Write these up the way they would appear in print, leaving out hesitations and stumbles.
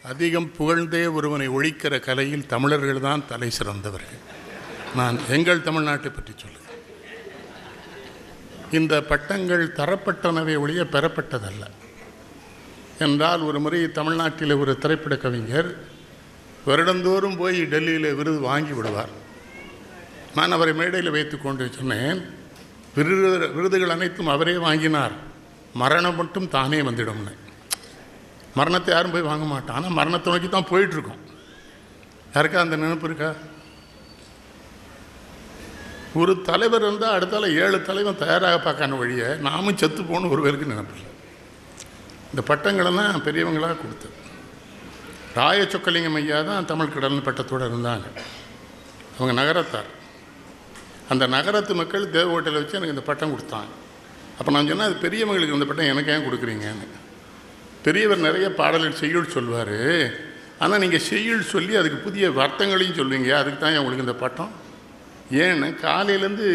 அதிகம் புகழ்ந்தே ஒருவனை ஒழிக்கிற கலையில் தமிழர்கள் தான் தலை சிறந்தவர்கள். நான் எங்கள் தமிழ்நாட்டை பற்றி சொல்லுகிறேன். இந்த பட்டங்கள் தரப்பட்டனவே ஒழிய பெறப்பட்டதல்ல. என்றால் ஒரு முறை தமிழ்நாட்டில் ஒரு திரைப்பட கவிஞர் வருடந்தோறும் போய் டெல்லியில் விருது வாங்கி விடுவார். நான் அவரை மேடையில் வைத்து கொண்டு சொன்னேன், விருதுகள் அனைத்தும் அவரே வாங்கினார், மரணம் மட்டும் தானே வந்துடும்னு. மரணத்தை யாரும் போய் வாங்க மாட்டான், ஆனால் மரணத்தை நோக்கி தான் போயிட்டுருக்கோம். யாருக்கா அந்த நினைப்பு இருக்கா? ஒரு தலைவர் இருந்தால் அடுத்தால 7 தலைவன் தயாராக பார்க்கான வழியை நாமும் செத்து போகணும் ஒரு பேருக்கு நினைப்பில்லை. இந்த பட்டங்களெல்லாம் பெரியவங்களாக கொடுத்தது. ராய சொக்கலிங்கம் ஐயா தான் தமிழ் கடல்னு பட்டத்தோடு இருந்தாங்க. அவங்க நகரத்தார். அந்த நகரத்து மக்கள் தேவகோட்டையில் வச்சு எனக்கு இந்த பட்டம் கொடுத்தாங்க. அப்போ நான் சொன்னேன், அது பெரியவங்களுக்கு இந்த பட்டம் எனக்கு ஏன் கொடுக்குறீங்கன்னு. பெரியவர் நிறைய பாடல்கள் செய்யுள் சொல்வார், ஆனால் நீங்கள் செய்யுள் சொல்லி அதுக்கு புதிய அர்த்தங்களையும் சொல்லுவீங்க, அதுக்கு தான் உங்களுக்கு இந்த பட்டம். ஏன்னு காலையிலேருந்து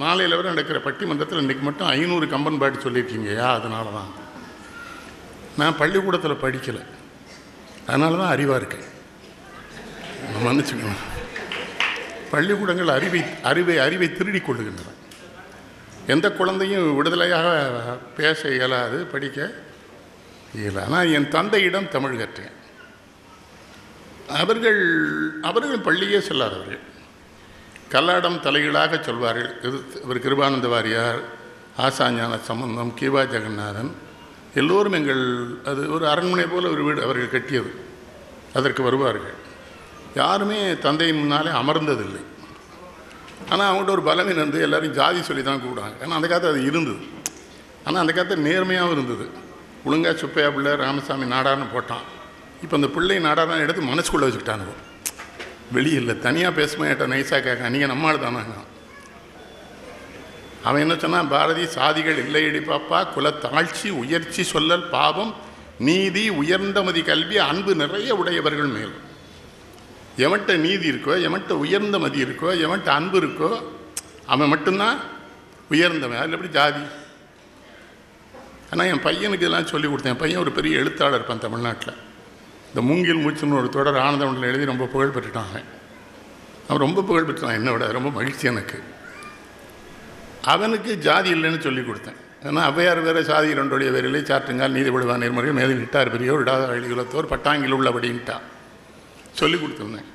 மாலையில் வரை நடக்கிற பட்டிமன்றத்தில் இன்றைக்கி மட்டும் 500 கம்பன் பாட்டு சொல்லியிருக்கீங்கயா, அதனால தான். நான் பள்ளிக்கூடத்தில் படிக்கலை, அதனால தான் அறிவாக இருக்கேன், மன்னிச்சுக்கணும். பள்ளிக்கூடங்கள் அறிவை திருடி கொள்ளுகின்றன. எந்த குழந்தையும் விடுதலையாக பேச இயலாது, படிக்க இயலாது. ஆனால் என் தந்தையிடம் தமிழ் கற்றேன். அவர்கள் பள்ளியே செல்லாதவர்கள். கல்லாடம் தலைகளாக சொல்வார்கள். இவர் கிருபானந்த வாரியார், ஆசாஞான சம்பந்தம், கீவா ஜெகநாதன் எல்லோரும் அது ஒரு அரண்மனை போல் ஒரு வீடு அவர்கள் கட்டியது. அதற்கு வருவார்கள். யாருமே தந்தையின் முன்னாலே அமர்ந்ததில்லை. ஆனால் அவங்கள்ட்ட ஒரு பலவீனம் இருந்து எல்லோரும் ஜாதி சொல்லி தான் கூப்பிடுவாங்க. ஏன்னா அந்த காலத்தில் அது இருந்தது. ஆனால் அந்த காலத்தில் நேர்மையாகவும் இருந்தது. ஒழுங்காக சுப்பையா பிள்ளை ராமசாமி நாடார்னு போட்டான். இப்போ அந்த பிள்ளை நாடார்னு எடுத்து மனசுக்குள்ளே வச்சுக்கிட்டானுங்க. வெளியே இல்லை, தனியாக பேசுமா ஏட்ட நைஸாக கேட்க, நீங்கள் நம்மால் தானாங்க. அவன் என்ன சொன்னான், பாரதி சாதிகள் இல்லையடி பாப்பா, குலத்தாழ்ச்சி உயர்ச்சி சொல்லல் பாவம், நீதி உயர்ந்தமதி கல்வி அன்பு நிறைய உடையவர்கள் மேல். எவன்கிட்ட நீதி இருக்கோ, எவன்கிட்ட உயர்ந்த மதி இருக்கோ, எவன்கிட்ட அன்பு இருக்கோ, அவன் மட்டும்தான் உயர்ந்தவன். அதில் எப்படி ஜாதி? ஆனால் என் பையனுக்கு இதெல்லாம் சொல்லிக் கொடுத்தேன். என் பையன் ஒரு பெரிய எழுத்தாளர் இருப்பான் தமிழ்நாட்டில். இந்த மூங்கில் மூச்சுன்னு ஒரு தொடர் ஆனந்தவனில் எழுதி ரொம்ப புகழ் பெற்றுட்டாங்க. அவன் ரொம்ப புகழ் பெற்றான், என்னை விட. ரொம்ப மகிழ்ச்சி எனக்கு. அவனுக்கு ஜாதி இல்லைன்னு சொல்லி கொடுத்தேன். ஏன்னா ஔவையார் வேறு சாதி இரண்டோடைய வேறில்லை, சாற்றுங்கால் நீதிபடுவான் நேர்முறை மேதில் இட்டார் பெரியோர் இடாத அழிகுலத்தோர் பட்டாங்கில் உள்ளபடின்ட்டான் சொல்லி கொடுத்துருந்தேன்.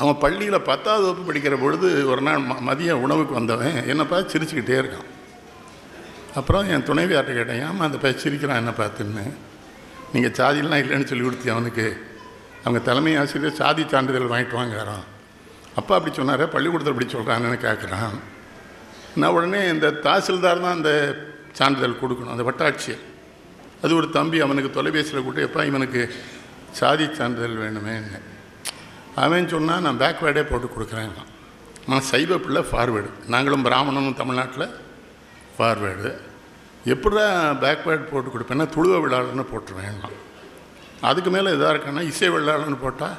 அவன் பள்ளியில் 10ஆவது வகுப்பு படிக்கிற பொழுது ஒரு நாள் மதிய உணவுக்கு வந்தவன் என்னப்பா சிரிச்சுக்கிட்டே இருக்கான். அப்புறம் என் துணைவியார்ட்ட கேட்டேன், ஏமா அந்த பையன் சிரிக்கிறான் என்ன பார்த்துன்னு. நீங்கள் சாதியெல்லாம் இல்லைன்னு சொல்லி கொடுத்தி அவனுக்கு. அவங்க தலைமை ஆசிரியர் சாதி சான்றிதழ் வாங்கிட்டு வாங்கிறான். அப்பா அப்படி சொன்னார், பள்ளிக்கூடத்தில் அப்படி சொல்கிறான்னு கேட்குறான். நான் உடனே இந்த தாசில்தார் தான் அந்த சான்றிதழ் கொடுக்கணும், அந்த வட்டாட்சியர். அது ஒரு தம்பி அவனுக்கு தொலைபேசியில் கூப்பிட்டு, எப்பா இவனுக்கு சாதி சான்றிதழ் வேணுமே. அவன் சொன்னால் நான் பேக்வேர்டே போட்டு கொடுக்குறேன். நான் சைவ பிள்ளை ஃபார்வேர்டு, நாங்களும் பிராமணனும் தமிழ்நாட்டில் ஃபார்வேர்டு. எப்படா பேக்வேர்டு போட்டு கொடுப்பேன்னா துளுவ விழாளர்னு போட்டுருவேன். அதுக்கு மேலே இதாக இருக்கேன்னா இசை விழாளர்னு போட்டால்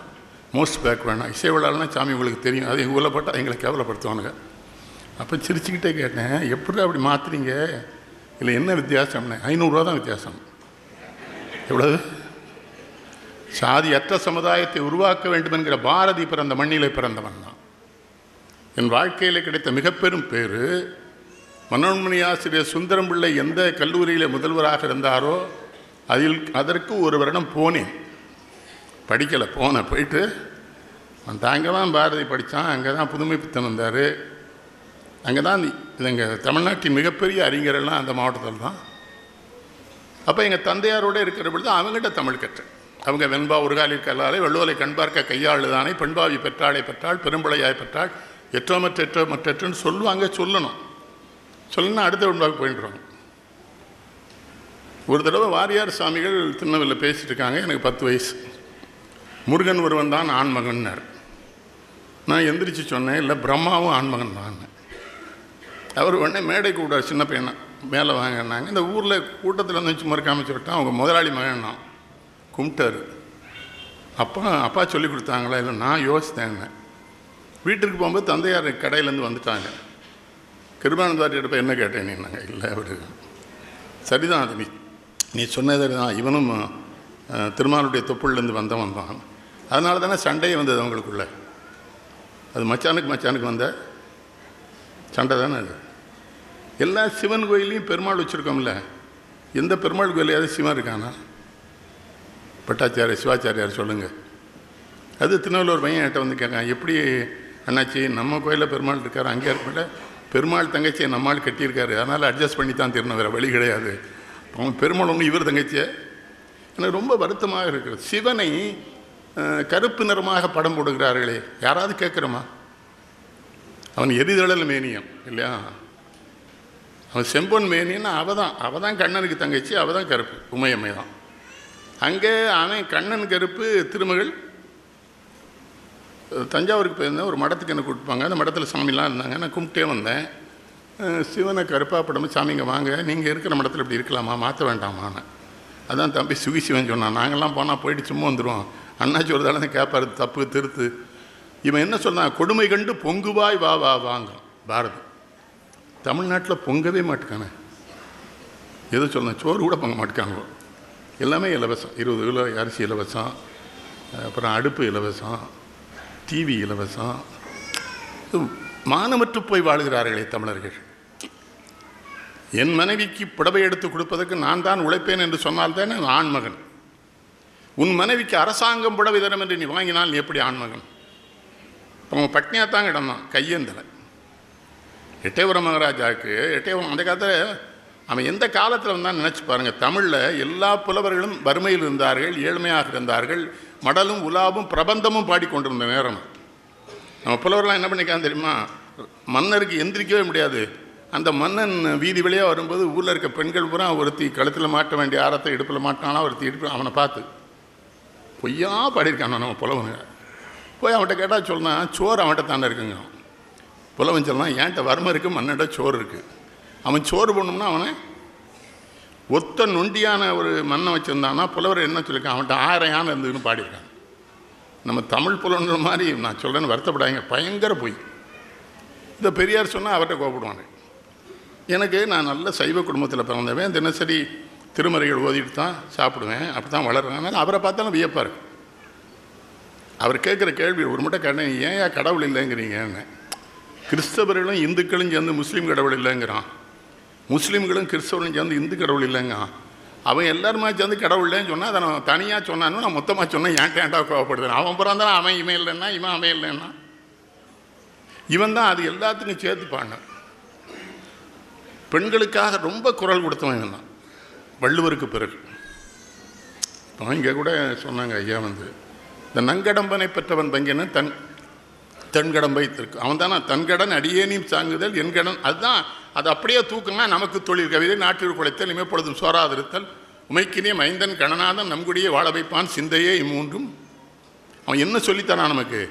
மோஸ்ட் பேக்வேர்டுனா. இசை விழாளர்னா சாமி உங்களுக்கு தெரியும், அது எங்கள் ஊரில் போட்டால் எங்களை கேவலப்படுத்துவானுங்க. அப்போ சிரிச்சுக்கிட்டே கேட்டேன், எப்படி அப்படி மாற்றுறீங்க? இல்லை என்ன வித்தியாசம்னு. 500 ரூபா தான் வித்தியாசம். எவ்வளவு? சாதியற்ற சமுதாயத்தை உருவாக்க வேண்டும் என்கிற பாரதி பிறந்த மண்ணிலே பிறந்தவன் தான். என் வாழ்க்கையில் கிடைத்த மிக பெரும் பேர், மனோன்மணி ஆசிரியர் சுந்தரம் பிள்ளை எந்த கல்லூரியில் முதல்வராக இருந்தாரோ அதற்கு ஒரு வருடம் போனேன். படிக்கலை, போயிட்டு அங்கே தான் பாரதி படித்தான், அங்கே தான் புதுமை பித்தன் வந்தார். அங்கே தான் எங்கள் தமிழ்நாட்டின் மிகப்பெரிய அறிஞரெல்லாம் அந்த மாவட்டத்தில் தான். அப்போ எங்கள் தந்தையாரோடு இருக்கிற பொழுது அவங்ககிட்ட தமிழ் கற்றேன். அவங்க வெண்பா உருகாலில் கல்லாலே வெள்ளோலை கண்பார்க்க கையாளுதானே பெண்பாவி பெற்றாளை பெற்றாள் பெரும்பளையாய் பெற்றாள் எற்றோமற்றென்னு சொல்லுவாங்க. சொல்லணும்னா அடுத்த வெண்பாவுக்கு போயிட்டுருவாங்க. ஒரு தடவை வாரியார் சாமிகள் திருநெல்வேலியில் பேசிட்டு இருக்காங்க. எனக்கு 10 வயசு. முருகன் ஒருவன் தான் ஆண்மகன்னார். நான் எந்திரிச்சு சொன்னேன், இல்லை பிரம்மாவும் ஆண்மகன் தான். அவர் உடனே மேடை கூட சின்ன பையனை மேலே வாங்கினாங்க. இந்த ஊரில் கூட்டத்தில் வந்து சும்மா காமிச்சு விட்டான். அவங்க முதலாளி மகன் நான் கும்பிட்டாரு. அப்பா சொல்லி கொடுத்தாங்களா? இல்லை நான் யோசித்தேன். வீட்டுக்கு போகும்போது தந்தையார் கடையிலேருந்து வந்துட்டாங்க. கிருபானந்தார்ட்ட போய் என்ன கேட்டேன்? நாங்கள் இல்லை, அவர் சரிதான், அது நீ சொன்னது தான், இவனும் திருமாலுடைய தொப்புள்லேருந்து வந்தவன் தான். அதனால தானே சண்டையே வந்தது அவங்களுக்குள்ள. அது மச்சானுக்கு வந்த சண்டை தானே அது. எல்லா சிவன் கோயிலையும் பெருமாள் வச்சுருக்கோம்ல, எந்த பெருமாள் கோயிலையாவது சிவன் இருக்கானா? பட்டாச்சாரியார் சிவாச்சாரியார் சொல்லுங்கள். அது திருநெல்வேலூர் பையன் என்கிட்ட வந்து கேட்கான், எப்படி அண்ணாச்சி நம்ம கோயிலில் பெருமாள் இருக்கார், அங்கே இருப்பில்ல பெருமாள் தங்கச்சியை நம்மால் கட்டியிருக்காரு, அதனால் அட்ஜஸ்ட் பண்ணி தான் தீரணும், வேறு வழி கிடையாது. அவன் பெருமாள் ஒன்று இவர் தங்கச்சியை. எனக்கு ரொம்ப வருத்தமாக இருக்கிறது. சிவனை கருப்பு நிறமாக படம் போடுகிறார்களே, யாராவது கேட்குறோமா? அவன் எரிதழல் மேனியன் இல்லையா? அவன் செம்பொன் மேனியன்னா அவள் தான் கண்ணனுக்கு தங்கச்சி, அவள் தான் கருப்பு, உமையம்மை தான். அங்கே அவன் கண்ணன் கருப்பு, திருமகள். தஞ்சாவூருக்கு போயிருந்தேன், ஒரு மடத்துக்கு என்ன கூப்பிட்டுப்பாங்க. அந்த மடத்தில் சாமிலாம் இருந்தாங்க. நான் கும்பிட்டே வந்தேன். சிவனை கருப்பாக படம், சாமிங்க வாங்க, நீங்கள் இருக்கிற மடத்தில் இப்படி இருக்கலாமா, மாற்ற வேண்டாமான்னு. அதான் தம்பி சுகிசிவன் சொன்னான், நாங்கள்லாம் போனால் போயிட்டு சும்மா வந்துடுவோம், அண்ணாச்சி ஒரு தடவை கேட்பார், தப்பு திருத்து. இவன் என்ன சொன்னான், கொடுமை கண்டு பொங்குவாய் வா வா வாங்க. பாரதி தமிழ்நாட்டில் பொங்கவே மாட்டுக்கானே. எது சொல்லணும், சோறு கூட பொங்க மாட்டுக்காங்க. எல்லாமே இலவசம். 20 கிலோ அரிசி இலவசம், அப்புறம் அடுப்பு இலவசம், டிவி இலவசம். மானமற்று போய் வாழ்கிறார்களே தமிழர்கள். என் மனைவிக்கு புடவை எடுத்து கொடுப்பதற்கு நான் தான் உழைப்பேன் என்று சொன்னால்தானே ஆண்மகன். உன் மனைவிக்கு அரசாங்கம் புடவை தரும் என்று நீ வாங்கினால் நீ எப்படி ஆண்மகன்? அவன் பட்னியாக தான் கிடந்தான், கையேந்தலை. எட்டயபுரம் மகாராஜாவுக்கு எட்டயபுரம் அந்த காலத்தில் அவன் எந்த காலத்தில் வந்தால் நினச்சி பாருங்கள். தமிழில் எல்லா புலவர்களும் வறுமையில் இருந்தார்கள், ஏழ்மையாக இருந்தார்கள், மடலும் உலாவும் பிரபந்தமும் பாடிக்கொண்டிருந்த நேரம். நம்ம புலவர்கள்லாம் என்ன பண்ணிக்கான் தெரியுமா? மன்னருக்கு எந்திரிக்கவே முடியாது. அந்த மன்னன் வீதி வழியாக வரும்போது ஊரில் இருக்க பெண்கள் பூரா ஒருத்தி கழுத்தில் மாட்ட வேண்டிய ஆரத்தை இடுப்பில் மாட்டானா, ஒருத்தி இடுப்பு. அவனை பார்த்து பொய்யா பாடியிருக்கான் நம்ம புலவனுங்க. போய் அவன்கிட்ட கேட்டால் சொன்னான், சோறு அவன்கிட்ட தானே இருக்குங்க. புலவன் சொல்லலாம், ஏன்ட்ட வறுமை இருக்குது, மண்ணிட்ட சோறு இருக்குது. அவன் சோறு பண்ணோம்னா அவனை ஒத்த நொண்டியான ஒரு மண்ணை வச்சுருந்தான்னா புலவர் என்ன சொல்லியிருக்கான், அவன்கிட்ட 1000 யானை இருந்ததுன்னு பாடியிருக்கான். நம்ம தமிழ் புலவன்ற மாதிரி நான் சொல்கிறேன்னு வருத்தப்படாங்க, பயங்கர பொய். இந்த பெரியார் சொன்னால் அவர்கிட்ட கோப்பிடுவாங்க. எனக்கு நான் நல்ல சைவ குடும்பத்தில் பிறந்தவன், தினசரி திருமறைகள் ஓதிட்டு தான் சாப்பிடுவேன், அப்படி தான் வளர்றேன். அவரை பார்த்தாலும் வியப்பார். அவர் கேட்குற கேள்வி ஒரு மட்டும் கேட்டேன், ஏன் கடவுள் இல்லைங்கிறீங்கன்னு. கிறிஸ்தவர்களும் இந்துக்களும் சேர்ந்து முஸ்லீம் கடவுள் இல்லைங்கிறான், முஸ்லீம்களும் கிறிஸ்தவர்களும் சேர்ந்து இந்து கடவுள் இல்லைங்க. அவன் எல்லாருமா சேர்ந்து கடவுள் இல்லைன்னு சொன்னால் அதை நான் தனியாக சொன்னான்னு நான் மொத்தமாக சொன்னேன், ஏன்டா கோவப்படுதுன்னு. அவன் பிறந்தாலும் அவன் இவன் இல்லைன்னா இவன் அவன் இல்லைன்னா இவன் தான் அது எல்லாத்துக்கும் சேர்த்து பாடினான். பெண்களுக்காக ரொம்ப குரல் கொடுத்தவன் இவன் தான் வள்ளுவருக்கு பிறகு. இப்போ இங்கே கூட சொன்னாங்க ஐயா வந்து, இந்த நங்கடம்பனை பெற்றவன் பங்கின தன்கடம்பை திருக்கு. அவன் தானே தன்கடன் அடியேனையும் சாங்குதல் என் கடன். அதுதான் அது அப்படியே தூக்குனா நமக்கு தொழில் கவிதை நாட்டிற்கு குலைத்தல் இமைப்பொழுதும் சோராதிருத்தல் உமைக்கினே மைந்தன் கணநாதன் நம்குடியே வாழ வைப்பான் சிந்தையே இம்மூன்றும். அவன் என்ன சொல்லித்தரான் நமக்கு?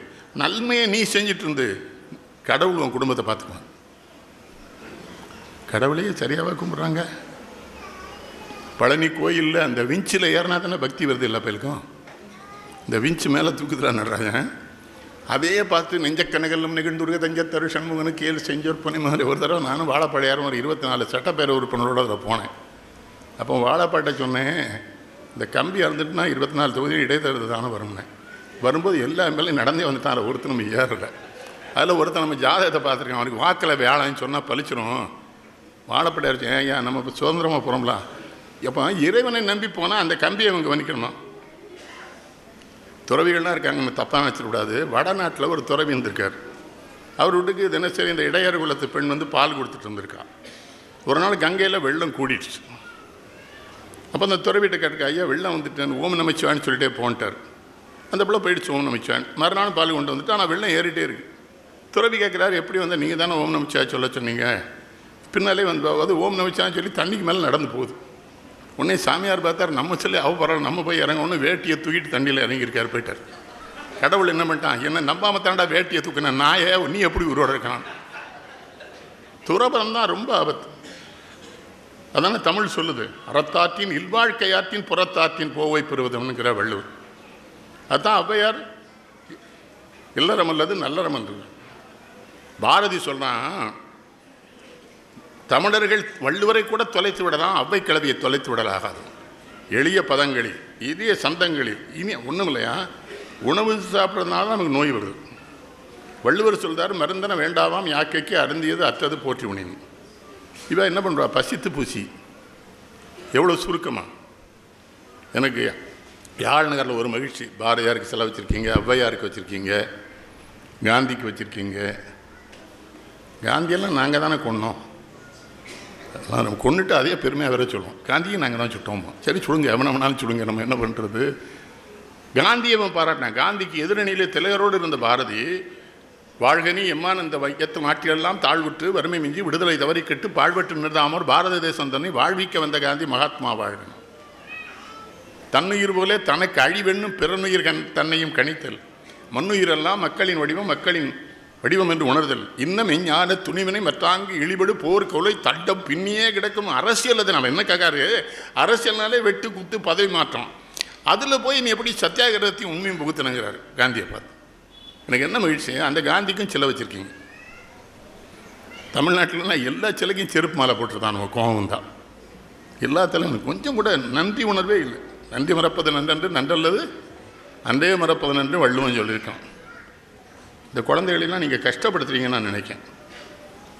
நன்மையை நீ செஞ்சிட்டு இருந்து கடவுள் உன் குடும்பத்தை பார்த்துக்குவான். கடவுளையே சரியாகவே கும்பிட்றாங்க. பழனி கோயிலில் அந்த விஞ்சில் ஏறினா தானே பக்தி வருது எல்லா பேருக்கும். இந்த விஞ்சு மேலே தூக்குதுறான் நடராஜன். அதையே பார்த்து நெஞ்சக்கணகல்லும் நிகழ்ந்துருக தஞ்சத்தரு சண்முகனு கேள் செஞ்சோர் பண்ணி மாதிரி ஒரு தடவை நானும் வாழைப்பாடையாரும் ஒரு 24 சட்டப்பேரவை உறுப்பினரோடு அதில் போனேன். அப்போ வாழைப்பாட்டை சொன்னேன், இந்த கம்பி அறந்துட்டுனா 24 தொகுதியில் இடைத்தேர்தல் தானே வரும்னேன். வரும்போது எல்லா மேலேயும் நடந்தே வந்துட்டான், ஒருத்தர் நம்ம ஏறலை. அதில் ஒருத்தர் நம்ம ஜாதகத்தை பார்த்துருக்கேன், அவனுக்கு வாக்கில் வேலைன்னு சொன்னால் பழிச்சிடும். வாழைப்பாட்டை ஏன் நம்ம இப்போ சுதந்திரமாக போகிறோம்ல, எப்போ இறைவனை நம்பி போனால் அந்த கம்பியை அவங்க கவனிக்கணுமா? துறவிகள்லாம் இருக்காங்க, நம்ம தப்பாக நினச்சிடக்கூடாது. வடநாட்டில் ஒரு துறவி இருந்திருக்கார். அவர் வீட்டுக்கு தினசரி இந்த இடையர் குலத்து பெண் வந்து பால் கொடுத்துட்டு இருந்திருக்கா. ஒரு நாள் கங்கையில் வெள்ளம் கூடிடுச்சு. அப்போ அந்த துறவிட்ட கேட்டுக்க, ஐயா வெள்ளம் வந்துட்டேன், ஓம் நமச்சிவான்னு சொல்லிட்டே போன்ட்டார். அந்த பிள்ளை போயிடுச்சு ஓம் நமச்சிவான். மறுநாள் பால் கொண்டு வந்துட்டு, ஆனால் வெள்ளம் ஏறிட்டே இருக்குது. துறவி கேட்குறாரு, எப்படி வந்தால் நீங்கள் தானே ஓம் நமச்சிவா சொல்ல சொன்னீங்க, பின்னாலே வந்து அது ஓம் நமச்சிவான்னு சொல்லி தண்ணிக்கு மேலே நடந்து போகுது. உடனே சாமியார் பார்த்தார், நம்ம சொல்லி பரவாயில்ல நம்ம போய் இறங்கணும்னு வேட்டியை தூக்கிட்டு தண்ணியில் இறங்கியிருக்கார், போயிட்டார். கடவுள் என்ன பண்ணிட்டான், என்ன நம்பாம தாண்டா வேட்டியை தூக்கின நாயே, நீ எப்படி உருவோட இருக்கான்? துறவரம் தான் ரொம்ப ஆபத்து. அதான தமிழ் சொல்லுது, அறத்தாற்றின் இல்வாழ்க்கையாற்றின் புறத்தாற்றின் போவை பெறுவதுங்கிற வள்ளுவர். அதுதான் ஔவையார் இல்லறம் அல்லது நல்லறம் என்று. பாரதி சொல்றான், தமிழர்கள் வள்ளுவரை கூட தொலைத்து விடலாம், அவ்வை கிழவியை தொலைத்து விடலாகாது. எளிய பதங்களில் இதே சந்தங்களில் இனி ஒன்றும் இல்லையா, உணவு சாப்பிட்றதுனால நமக்கு நோய் வருது. வள்ளுவர் சொல்றார், மருந்தன வேண்டாவாம் யாக்கைக்கு அருந்தியது அற்றது போற்றி உணின். இவன் என்ன பண்ணுறா, பசித்து பூசி. எவ்வளோ சுருக்கமா. எனக்கு யாழ் நகரில் ஒரு மகிழ்ச்சி, பாரதியாருக்கு செலவு வச்சுருக்கீங்க, ஔவையாருக்கு வச்சுருக்கீங்க, காந்திக்கு வச்சுருக்கீங்க. காந்தியெல்லாம் நாங்கள் தானே கொன்னோம், நம்ம கொண்டுட்டு அதே பெருமையாக வேற சொல்லுவோம். காந்தியை நாங்கள் தான் சுட்டோமோ. சரி சொல்லுங்க, எவனை வேணாலும் சொல்லுங்க, நம்ம என்ன பண்ணுறது. காந்தியை பாராட்டினான். காந்திக்கு எதிரணியிலே திலகரோடு இருந்த பாரதி, வாழ்கனி எம்மான் இந்த வையத்து நாட்டிலெல்லாம் தாழ்வுற்று வறுமை மிஞ்சி விடுதலை தவறி கெட்டு பாழ்வற்று நிறுத்தாமோர் பாரத தேசம் தன்னை வாழ்விக்க வந்த காந்தி மகாத்மா வாழ்கன். தன்னுயிர் போலே தனக்கு அழிவென்னும் பிறனுயிர் தன்னையும் கணித்தல், மண்ணுயிரெல்லாம் மக்களின் வடிவம் மக்களின் வடிவம் என்று உணர்தல், இன்னும் ஞான துணிவினை மற்றாங்கு இழிபடு போர் கொலை தண்டம் பின்னியே கிடக்கும் அரசியல். அது நம்ம என்ன கேட்காரு, அரசியல்னாலே வெட்டு குத்து பதவி மாற்றம், அதில் போய் நீ எப்படி சத்தியாகிரகத்தையும் உண்மையும் புகுத்தினுங்கிறாரு காந்தியை பார்த்து. எனக்கு என்ன மகிழ்ச்சி, அந்த காந்திக்கும் சிலை வச்சுருக்கீங்க. தமிழ்நாட்டிலலாம் எல்லா சிலைக்கும் செருப்பு மாலை போட்டுருதான், நம்ம கோபம் தான். எல்லா தலைவனும் கொஞ்சம் கூட நன்றி உணர்வே இல்லை. நன்றி மறப்பது நன்றன்று நன்றல்லது அன்றே மறப்பது நன்று வள்ளுவன் சொல்லியிருக்கான். இந்த குழந்தைகளெல்லாம் நீங்கள் கஷ்டப்படுத்துறீங்கன்னு நான் நினைக்கிறேன்.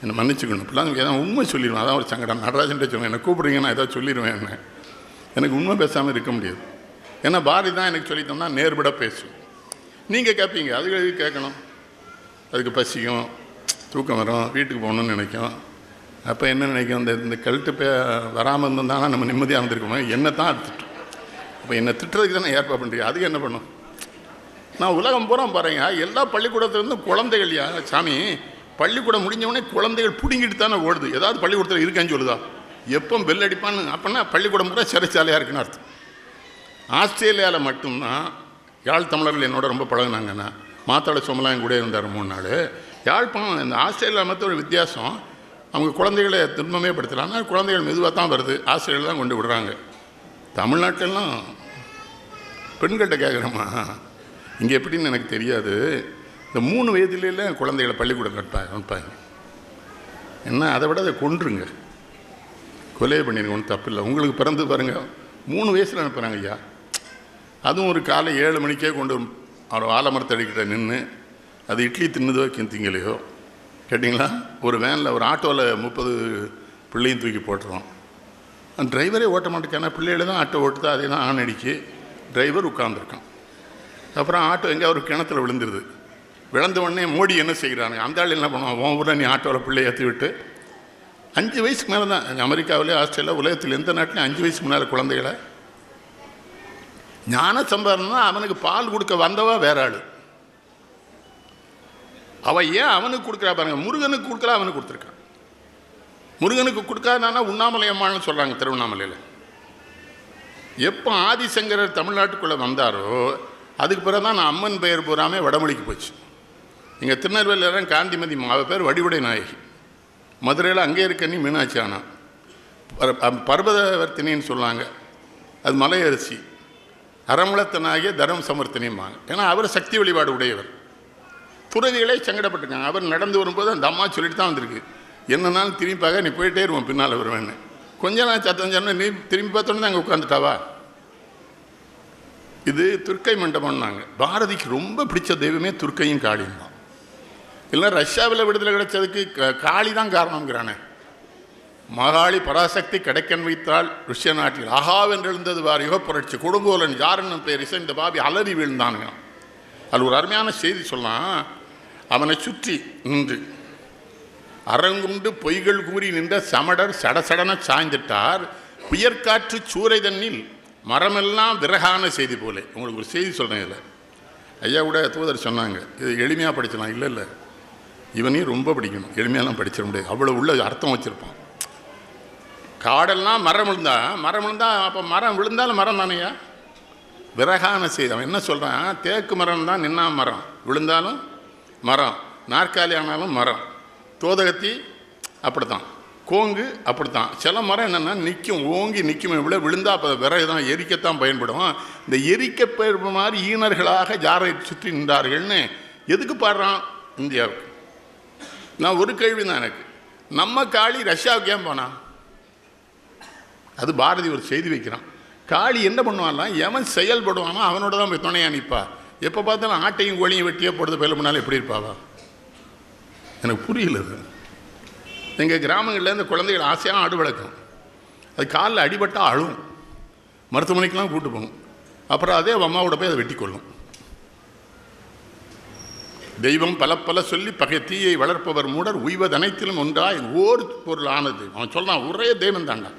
என்னை மன்னிச்சுக்கணும். இப்படிலாம் ஏதாவது உண்மை சொல்லிடுவேன், அதான் ஒரு சங்கடம். நடராஜன்ட்ட சொன்னேன், என்னை கூப்பிடுறீங்கன்னா ஏதாவது சொல்லிடுவேன். என்ன எனக்கு உண்மை பேசாமல் இருக்க முடியாது. ஏன்னா பாரதி தான் எனக்கு சொல்லித்தோம்னா நேர்பட பேசும். நீங்கள் கேட்பீங்க, அதுக்கு கேட்கணும். அதுக்கு பசிக்கும், தூக்கம் வரும், வீட்டுக்கு போகணுன்னு நினைக்கும். அப்போ என்ன நினைக்கும், இந்த கழுட்டு வராமல் இருந்திருந்தாலும் நம்ம நிம்மதியாக இருந்திருக்கோமோ, என்ன தான் அது திட்டம். அப்போ என்னை திட்டுறதுக்கு தானே ஏற்பாடு பண்ணுறீங்க, அதுக்கு என்ன பண்ணும். நான் உலகம் பூரா பாருங்க, எல்லா பள்ளிக்கூடத்துலேருந்து குழந்தைகள்யா சாமி, பள்ளிக்கூடம் முடிஞ்சவொடனே குழந்தைகள் பிடிங்கிட்டு தானே ஓடுது. ஏதாவது பள்ளிக்கூடத்தில் இருக்கான்னு சொல்லுதா, எப்போ பெல் அடிப்பான்னு. அப்படின்னா பள்ளிக்கூடம் பூரா சிறைச்சாலையாக இருக்குன்னு அர்த்தம். ஆஸ்திரேலியாவில் மட்டும்தான் யாழ் தமிழர்கள் என்னோட ரொம்ப பழகினாங்கன்னா, மாத்தாள சோமலாம் கூட இருந்தார் 3 நாள். யாழ்ப்பாணம் இந்த ஆஸ்திரேலியாவில் மட்டும் ஒரு வித்தியாசம், அவங்க குழந்தைகளை துன்பமே படுத்தலாம். ஆனால் குழந்தைகள் மெதுவாக தான் வருது, ஆஸ்திரேலியா தான் கொண்டு விடுறாங்க. தமிழ்நாட்டிலலாம் பெண்கள்கிட்ட கேட்குறோமா, இங்கே எப்படின்னு எனக்கு தெரியாது. இந்த 3 வயதுல குழந்தைகளை பள்ளிக்கூடம் அனுப்பாங்க. என்ன அதை விட அதை கொன்றுங்க, கொலையை பண்ணிருங்க, ஒன்றும் தப்பு இல்லை. உங்களுக்கு பிறந்து பாருங்கள் 3 வயசில் அனுப்புகிறாங்க ஐயா. அதுவும் ஒரு காலை 7 மணிக்கே கொண்டு அவர் ஆலமரத்தடிக்கிட்ட நின்று, அது இட்லி தின்னுதோ திங்கலையோ கேட்டிங்களா, ஒரு வேனில் ஒரு ஆட்டோவில் 30 பிள்ளையும் தூக்கி போட்டுருவோம். அந்த டிரைவரே ஓட்ட மாட்டேக்கான, பிள்ளைகளை தான் ஆட்டோ ஓட்டுதா, அதே தான் ஆண் அடிக்கு, டிரைவர் உட்காந்துருக்கான். அப்புறம் ஆட்டோ எங்கே ஒரு கிணத்துல விழுந்துருது. விழுந்த உடனே மோடி என்ன செய்கிறாங்க, அந்த ஆள் என்ன பண்ணுவான், உன் ஊரில் நீ ஆட்டோவில் பிள்ளை ஏற்றி விட்டு 5 வயசுக்கு மேலே தான் அமெரிக்காவிலே ஆஸ்திரேலியா உலகத்தில் எந்த நாட்டிலையும் 5 வயசுக்கு மேலே குழந்தைகளை ஞான சம்பாரணம்னா அவனுக்கு பால் கொடுக்க வந்தவா வேற ஆள். அவள் ஏன் அவனுக்கு கொடுக்குறா பாருங்க, முருகனுக்கு கொடுக்குறா, அவனுக்கு கொடுத்துருக்கான். முருகனுக்கு கொடுக்காதானா உண்ணாமலை அம்மான்னு சொல்கிறாங்க திருவண்ணாமலையில். எப்போ ஆதிசங்கரர் தமிழ்நாட்டுக்குள்ளே வந்தாரோ அதுக்கு பிறகு தான் நான் அம்மன் பெயர் பூராமே வடமொழிக்கு போச்சு. இங்கே திருநெல்வேலியில் காந்திமதி அவள் பேர் வடிவுடை நாயகி. மதுரையில் அங்கே இருக்க நீ மீனாட்சி ஆனா பர்வதவர்த்தினின்னு சொல்லுவாங்க, அது மலையரசி. அறமுளத்தனாகிய தரம் சமர்த்தனியும்பாங்க, ஏன்னா அவர் சக்தி வழிபாடு உடையவர். துறவிகளே சங்கடப்பட்டிருக்காங்க. அவர் நடந்து வரும்போது அந்த அம்மா சொல்லிட்டு தான் வந்திருக்கு, என்னன்னாலும் திரும்பி பார்க்க நீ போயிட்டே இருவோம் பின்னால் வருவேன்னு. கொஞ்சம் நான் சத்தம் சொன்னேன், நீ திரும்பி பார்த்தோன்னே அங்கே உட்காந்துட்டாவா. இது துர்க்கை மண்டபம்னாங்க. பாரதிக்கு ரொம்ப பிடிச்ச தெய்வமே துர்க்கையும் காளியும் தான். இல்லை ரஷ்யாவில் விடுதலை கிடைச்சதுக்கு காளி தான் காரணம்ங்கிறானே. மகாளி பராசக்தி கிடைக்கன் வைத்தால் ருஷ்ய நாட்டில் ஆகாவென்றெழுந்தது வார் யுக புரட்சி கொடுங்கோலன் யாருன்னு பேர் இசைந்த பாபி அலறி வீழ்ந்தானுங்க. அது ஒரு அருமையான செய்தி சொல்லலாம். அவனை சுற்றி நின்று அரங்குண்டு பொய்கள் கூறி நின்ற சமடர் சடசடன சாய்ந்துட்டார், புயற்காற்று சூறை தண்ணில் மரமெல்லாம் விறகான செய்தி போலே. உங்களுக்கு ஒரு செய்தி சொல்கிறேன். இதில் ஐயா கூட தூதர் சொன்னாங்க, இது எளிமையாக படிச்சலாம். இல்லை இல்லை, இவனையும் ரொம்ப படிக்கணும், எளிமையாலாம் படிச்சிட முடியாது, அவ்வளோ உள்ள அர்த்தம் வச்சுருப்பான். காடெல்லாம் மரம் விழுந்தா அப்போ மரம் விழுந்தாலும் மரம் தானையா, விறகான செய்தி. அவன் என்ன சொல்கிறான், தேக்கு மரம் தான் நின்னா மரம், விழுந்தாலும் மரம், நாற்காலி ஆனாலும் மரம், தோதகத்தி அப்படித்தான், கோங்கு அப்படித்தான். சில மரம் என்னென்னா நிற்கும், ஓங்கி நிற்கும், இவ்வளோ விழுந்தால் அப்போ விறகு தான் எரிக்கத்தான் பயன்படும். இந்த எரிக்க பெயர்ப்பு மாதிரி ஈனர்களாக யாரை சுற்றி நின்றார்கள்னு எதுக்கு பாடுறான் இந்தியாவுக்கு? நான் ஒரு கேள்வி தான் எனக்கு, நம்ம காளி ரஷ்யாவுக்கு ஏன் போனான்? அது பாரதி ஒரு செய்தி வைக்கிறான். காளி என்ன பண்ணுவான்லாம், எவன் செயல்படுவானோ அவனோட தான் போய் துணையா நிற்பா. எப்போ பார்த்தாலும் ஆட்டையும் கோழியும் வெட்டியே போடுறது பயில முன்னாலும் எப்படி இருப்பாவா? எனக்கு புரியல. எங்கள் கிராமங்களில் இந்த குழந்தைகள் ஆசையாக ஆடு வளர்க்கும். அது காலில் அடிபட்டால் அழுவும், மருத்துவமனைக்கெலாம் கூப்பிட்டு போகும். அப்புறம் அதே அம்மாவோட போய் அதை வெட்டி கொள்ளும். தெய்வம் பல பல சொல்லி பகை தீயை வளர்ப்பவர் மூடர் உய்வது அனைத்திலும் ஒன்றாய் ஓர் பொருள் ஆனது. அவன் சொல்றான், ஒரே தெய்வம் தாண்டா,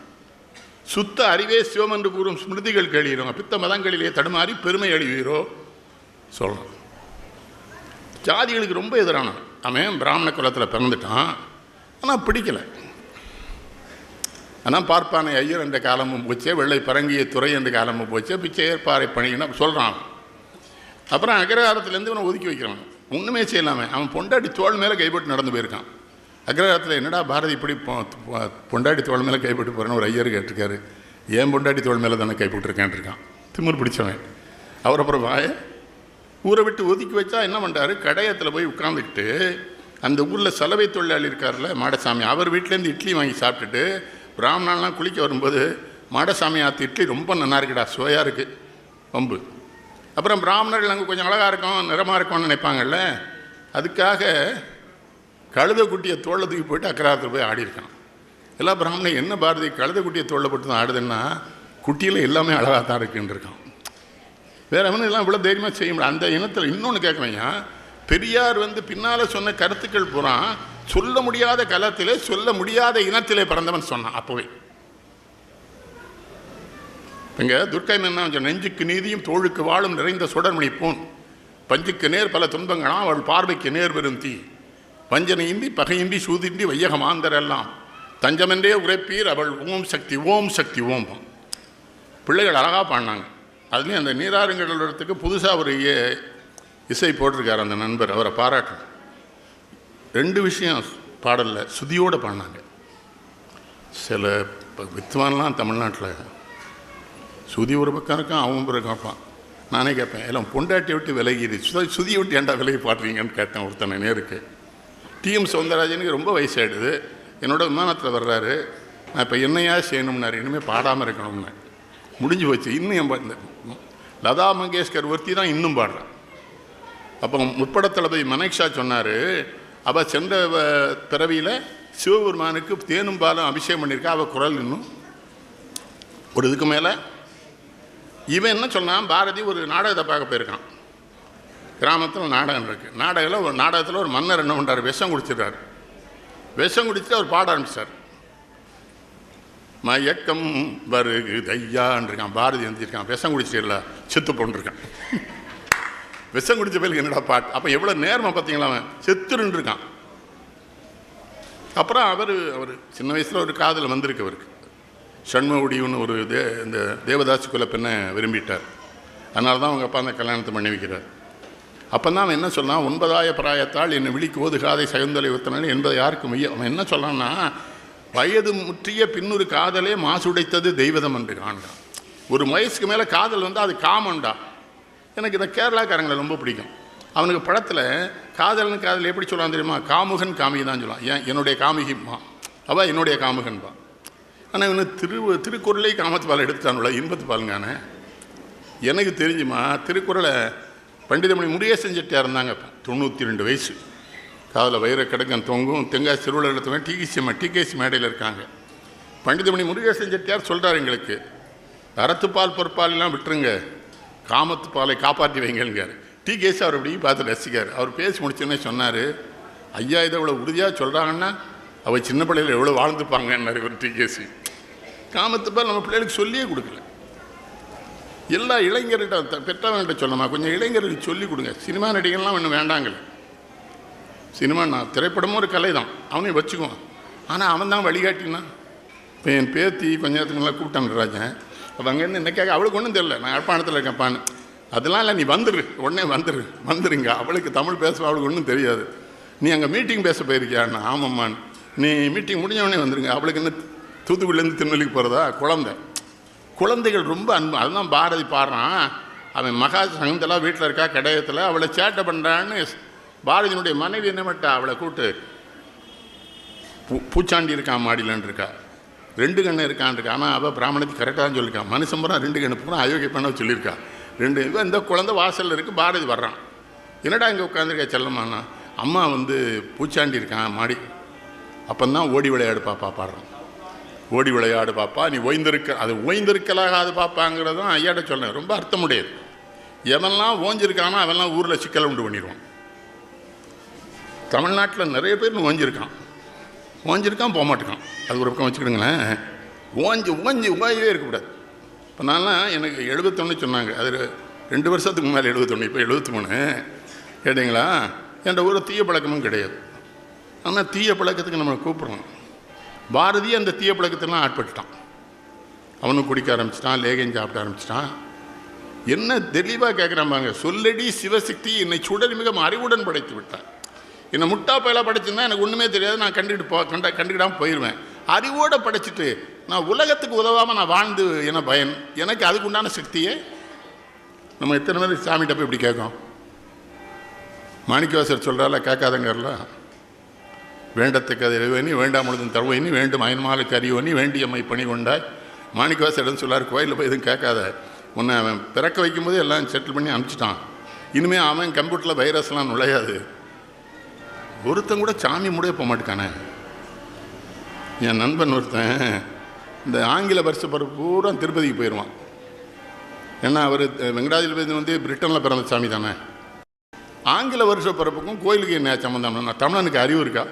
சுத்த அறிவே சிவம் என்று கூறும் ஸ்மிருதிகள் கேளீரோ, பித்த மதங்களிலே தடுமாறி பெருமை அழிவீரோ சொல்றான். ஜாதிகளுக்கு ரொம்ப எதிரான அவன் பிராமண குலத்தில் பிறந்துட்டான். ஆனால் பிடிக்கலை. ஆனால் பார்ப்பானை ஐயர் என்ற காலமும் போச்சே, வெள்ளை பரங்கிய துறை என்ற காலமும் போச்சே, பிச்சை ஏற்பாறை பணின்னு சொல்கிறான். அப்புறம் அக்ரஹாரத்துலேருந்து இவனை ஒதுக்கி வைக்கிறான். ஒன்றுமே செய்யலாமே. அவன் பொண்டாட்டி தோள் மேலே கைப்பட்டு நடந்து போயிருக்கான். அக்ரஹாரத்தில் என்னடா பாரதி இப்படி பொண்டாட்டி தோள் மேலே கைப்பட்டு போகிறேன்னு ஒரு ஐயர் கேட்டிருக்காரு. ஏன் பொண்டாட்டி தோள் மேலே தானே கைப்பட்டுருக்கேன் இருக்கான். திமிர் பிடிச்சவன். அவர் அப்புறம் ஊரை விட்டு ஒதுக்கி வச்சா என்ன பண்ணுறாரு, கடையத்தில் போய் உட்காந்துக்கிட்டு அந்த ஊரில் சலவை தொழிலாளி இருக்கார்ல மாடசாமி, அவர் வீட்டிலேருந்து இட்லி வாங்கி சாப்பிட்டுட்டு பிராமணாலாம் குளிக்க வரும்போது, மாடசாமி ஆற்று இட்லி ரொம்ப நல்லா இருக்குடா, சுவையாக இருக்குது பம்பு. அப்புறம் பிராமணர்கள் அங்கே கொஞ்சம் அழகாக இருக்கும், நிறமாக இருக்கும்னு நினைப்பாங்கல்ல, அதுக்காக கழுத குட்டியை தோளை தூக்கி போயிட்டு அக்கராத்தில் போய் ஆடிருக்கான். எல்லா பிராமணன் என்ன பாரதி கழுத குட்டியை தோளில் போட்டு தான் ஆடுதுன்னா, குட்டியில் எல்லாமே அழகாக தான் இருக்குன்னு இருக்கான். வேற அவனு எல்லாம் இவ்வளோ தைரியமாக செய்ய முடியாது. அந்த இனத்தில் இன்னொன்று கேட்குறேன், பெரியார் பின்னால் சொன்ன கருத்துக்கள் பூரா சொல்ல முடியாத களத்திலே சொல்ல முடியாத இனத்திலே பிறந்தவன் சொன்னான். அப்போவே இங்கே துர்க்கை என்ன, நெஞ்சுக்கு நீதியும் தோளுக்கு வாழும் நிறைந்த சுடர்மணி பூன், பஞ்சுக்கு நேர் பல துன்பங்களாம் அவள் பார்வைக்கு நேர் பெறும் தீ, வஞ்சனையின்றி பகையின்றி சூதின்றி வையக மாந்தரெல்லாம் தஞ்சமென்றே உரைப்பீர் அவள் ஓம் சக்தி ஓம் சக்தி ஓம். பிள்ளைகள் அழகாக பாடினாங்க. அதுலேயும் அந்த நீராறுங்கிறதுக்கு புதுசாக ஒரு இசை போட்டிருக்கார் அந்த நண்பர், அவரை பாராட்டணும். 2 விஷயம் பாடலில் சுதியோடு பாடினாங்க. சில வித்வான்லாம் தமிழ்நாட்டில் சுதி ஒரு பக்கம் இருக்கான், அவன் பிறகு கேட்பான். நானே கேட்பேன், எல்லாம் பொண்டாட்டியை விட்டு விலகிடு, சுதியை விட்டு ஏன்டா விலகி பாடுறீங்கன்னு கேட்டேன் ஒருத்தனை நேருக்கு. டிஎம் சௌந்தரராஜனுக்கு ரொம்ப வயசாகிடுது, என்னோட விமானத்தில் வர்றாரு. நான் இப்போ என்னையா செய்யணும்னாரு, இனிமேல் பாடாமல் இருக்கணும்னு. முடிஞ்சு போச்சு. இன்னும் இந்த லதா மங்கேஷ்கர் ஒருத்தி தான் இன்னும் பாடுறான். அப்போ முற்படத்தில் போய் மனேக்ஷா சொன்னார், அவள் சென்ற பிறவியில் சிவபெருமானுக்கு தேனும் பாலும் அபிஷேகம் பண்ணியிருக்கா, அவள் குரல் இன்னும் ஒரு இதுக்கு மேலே. இவன் என்ன சொன்னான், பாரதி ஒரு நாடகத்தை பார்க்க போயிருக்கான். கிராமத்தில் நாடகம் இருக்குது. ஒரு நாடகத்தில் ஒரு மன்னர் என்ன பண்ணுறாரு, விஷம் குடிச்சிடுறாரு. விஷம் குடிச்சுட்டு அவர் பாட ஆரம்பிச்சார். மயக்கம் வருகு தையான் இருக்கான். பாரதி எழுந்திருக்கான், விஷம் குடிச்சிடல செத்து போன்றிருக்கான். விஷம் குடிச்ச பேருக்கு என்னடா பாட்டு. அப்போ எவ்வளோ நேரமாக பார்த்தீங்களா, அவன் செத்துருன்னு இருக்கான். அப்புறம் அவர் சின்ன வயசில் ஒரு காதல் வந்திருக்கு அவருக்கு. ஷண்முகடின்னு ஒரு இந்த தேவதாசி குல பெண்ணை விரும்பிட்டார். அதனால தான் அவங்க அப்பா அந்த கல்யாணத்தை பண்ணி வைக்கிறார். அப்போ தான் அவன் என்ன சொன்னான், 9ஆய பிராயத்தால் என்னை விழிக்கு ஓதுகாதை சகுந்தலை ஒத்தனன் என்பதை யாருக்கும் மைய. அவன் என்ன சொன்னான்னா, வயது முற்றிய பின்னொரு காதலே மாசுடைத்தது தெய்வதம் என்று காண்றான். ஒரு வயசுக்கு மேலே காதல் அது காமண்டா. எனக்கு இந்த கேரளாக்காரங்களை ரொம்ப பிடிக்கும். அவனுக்கு படத்தில் காதல் எப்படி சொல்லலாம் தெரியுமா, காமுகன் காமிகை தான் சொல்லலாம். ஏன் என்னுடைய காமிகிம்மா, அவள் என்னுடைய காமுகன்பா. ஆனால் இவனு திருக்குறளை காமத்து பால் எடுத்துட்டானுல, இன்பத்து பாலுங்கானே. எனக்கு தெரிஞ்சுமா, திருக்குறளை பண்டிதமணி முருகேசன் செட்டியாக இருந்தாங்க. 92 வயசு, காதில் வைர கிடக்கன் தொங்கும், தெங்காய் சிறுவலத்தில் டிகேசி மேடையில் இருக்காங்க. பண்டிதமணி முருகேசன் செட்டியார் சொல்கிறார், எங்களுக்கு அறத்துப்பால் பொறுப்பாலெல்லாம் விட்டுருங்க, காமத்து பாலை காப்பாற்றி வைங்கிறார். டிகேசி அவர் அப்படி பார்த்து ரசிக்கார். அவர் பேசி முடிச்சோன்னே சொன்னார், ஐயா இதை இவ்வளோ உறுதியாக சொல்கிறாங்கன்னா அவள் சின்ன பிள்ளைகள் எவ்வளோ வாழ்ந்துப்பாங்கன்னாரு இவர் டிகேசி. காமத்து பால் நம்ம பிள்ளைகளுக்கு சொல்லியே கொடுக்கல. எல்லா இளைஞர்கிட்ட பெற்றவங்கள்ட்ட சொல்லமா, கொஞ்சம் இளைஞர்களுக்கு சொல்லிக் கொடுங்க. சினிமா நடிகர்லாம் இன்னும் வேண்டாங்கல்ல. சினிமா திரைப்படமும் ஒரு கலை தான், அவனையும் வச்சுக்குவான். ஆனால் அவன் தான் வழிகாட்டினா. இப்போ என் பேத்தி கொஞ்ச நேரத்துக்கு நல்லா கூப்பிட்டான் ராஜன். அப்போ அங்கேருந்து என்னைக்காக அவளுக்கு ஒன்றும் தெரியல, நான் யாழ்ப்பாணத்தில் இருக்கேன்ப்பான்னு. அதெல்லாம் இல்லை, நீ உடனே வந்துருங்க. அவளுக்கு தமிழ் பேசுவா, அவளுக்கு ஒன்றும் தெரியாது. நீ அங்கே மீட்டிங் பேச போயிருக்கியாண்ணா? ஆமாம்மான்னு. நீ மீட்டிங் முடிஞ்சவொடனே வந்துருங்க. அவளுக்கு என்ன தூத்துக்குடியிலேருந்து திருநெல்வேலிக்கு போகிறதா? குழந்தைகள் ரொம்ப அன்பு. அதுதான் பாரதி பாடுறான், அவன் மகா சகுந்தலா வீட்டில் இருக்கா கடையத்தில், அவளை சேட்டை பண்ணுறான்னு. பாரதியினுடைய மனைவி என்ன மாட்டா, அவளை கூப்பிட்டு பூச்சாண்டி இருக்கான் மாடியிலன்னு இருக்கா. 2 கண்ணு இருக்கான். ஆனால் அவள் பிராமணத்துக்கு கரெக்டாக தான் சொல்லியிருக்கான். மனுஷன் பூரா 2 கண்ணு பூரா அயோக்கிய பண்ண சொல்லியிருக்கான். 2 இந்த குழந்தை வாசலில் இருக்குது. பாரதி வர்றான். என்னடா இங்கே உட்காந்துருக்கா செல்லம்மாண்ணா? அம்மா பூச்சாண்டி இருக்கான் மாடி. அப்போந்தான் ஓடி விளையாடு பாப்பா பாடுறான். ஓடி விளையாடு பாப்பா, நீ அது ஓய்ந்திருக்கலாகாது பாப்பாங்கிறது தான் ஐயாட்ட சொன்னேன். ரொம்ப அர்த்தம் முடியாது. எவன்லாம் ஓஞ்சிருக்கானோ அவன்லாம் ஊரில் சிக்கலை உண்டு பண்ணிடுவான். தமிழ்நாட்டில் நிறைய பேர் ஓஞ்சிருக்கான் போக மாட்டேக்கான். அது ஒரு பக்கம் வச்சுக்கிடுங்களேன். ஓயவே இருக்கக்கூடாது. இப்போ நான்லாம் எனக்கு 71 சொன்னாங்க. அது 2 வருஷத்துக்கு முன்னாடி 71, இப்போ 73 கேட்டிங்களா? என்ற ஒரு தீய பழக்கமும் கிடையாது. ஆனால் தீய பழக்கத்துக்கு நம்மளை கூப்பிட்றோம். பாரதி அந்த தீய பழக்கத்திலாம் ஆட்பட்டுட்டான். அவனும் குடிக்க ஆரம்பிச்சிட்டான், லேகம் சாப்பிட ஆரம்பிச்சிட்டான். என்ன தெளிவாக கேட்குறாம்பாங்க, சொல்லடி சிவசக்தி என்னை சுடர் மிக அறிவுடன் படைத்து விட்டான். என்னை முட்டா பயலாக படைச்சிருந்தா எனக்கு ஒன்றுமே தெரியாது, நான் கண்டுக்கிடாமல் போயிடுவேன். அறிவோடு படைச்சிட்டு நான் உலகத்துக்கு உதவாமல் நான் வாழ்ந்து என்ன பயன்? எனக்கு அதுக்கு உண்டான சக்தியே. நம்ம எத்தனை பேர் சாமிகிட்ட போய் இப்படி கேட்கும்? மாணிக்கவாசர் சொல்கிறால கேட்காதங்கர்ல. வேண்டத்துக்கு அது இறைவனி வேண்டாமுழுதும் தருவனி வேண்டும் அயன்மாலுக்கு அறிவனி வேண்டியம்மை பணி கொண்டாய். மாணிக்கவாசர் இடம் சொல்லார், கோயிலில் போய் எதுவும் கேட்காத. உன்னை அவன் பிறக்க வைக்கும்போது எல்லாம் செட்டில் பண்ணி அனுப்பிச்சிட்டான். இனிமேல் அவன் கம்ப்யூட்டரில் வைரஸ்லாம் நுழையாது. ஒருத்தன் கூட சாமி முடிய போக மாட்டேக்கானே. என் நண்பன் ஒருத்தன் இந்த ஆங்கில வருஷ பிறப்பு பூரா திருப்பதிக்கு போயிடுவான். ஏன்னா அவர் வெங்கடாஜலபதி பிரிட்டனில் பிறந்த சாமி தானே. ஆங்கில வருஷ பிறப்புக்கும் கோயிலுக்கு என்ன சம்மந்தம்? நான் தமிழனுக்கு அறிவு இருக்கா?